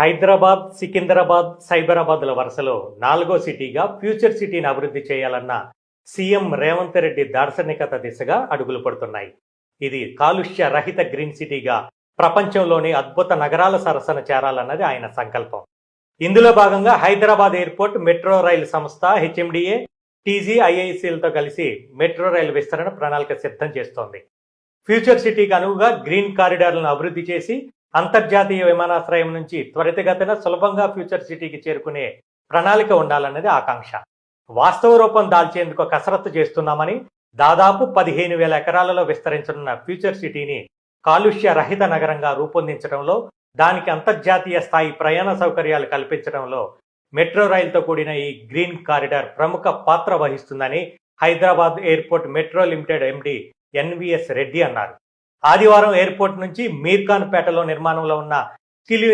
హైదరాబాద్, సికింద్రాబాద్, సైబరాబాద్ల వరుసలో 4వ సిటీగా ఫ్యూచర్ సిటీని అభివృద్ధి చేయాలన్న సీఎం రేవంత్ రెడ్డి దార్శనికత దిశగా అడుగులు పడుతున్నాయి. ఇది కాలుష్య రహిత గ్రీన్ సిటీగా ప్రపంచంలోని అద్భుత నగరాల సరసన చేరాలన్నది ఆయన సంకల్పం. ఇందులో భాగంగా హైదరాబాద్ ఎయిర్పోర్ట్ మెట్రో రైలు సంస్థ హెచ్ఎండిఏ, టీజీఐఐసీలతో కలిసి మెట్రో రైలు విస్తరణ ప్రణాళిక సిద్ధం చేస్తోంది. ఫ్యూచర్ సిటీకి అనువుగా గ్రీన్ కారిడార్లను అభివృద్ధి చేసి అంతర్జాతీయ విమానాశ్రయం నుంచి త్వరితగతిన సులభంగా ఫ్యూచర్ సిటీకి చేరుకునే ప్రణాళిక ఉండాలన్నది ఆకాంక్ష. వాస్తవ రూపం దాల్చేందుకు కసరత్తు చేస్తున్నామని, దాదాపు 15,000 ఎకరాలలో విస్తరించనున్న ఫ్యూచర్ సిటీని కాలుష్య రహిత నగరంగా రూపొందించడంలో, దానికి అంతర్జాతీయ స్థాయి ప్రయాణ సౌకర్యాలు కల్పించడంలో మెట్రో రైలుతో కూడిన ఈ గ్రీన్ కారిడార్ ప్రముఖ పాత్ర వహిస్తుందని Hyderabad airport metro limited MD NVS Reddy అన్నారు. ఆదివారం ఎయిర్పోర్ట్ నుంచి మీర్ఖాన్ పేటలో నిర్మాణంలో ఉన్న స్కిల్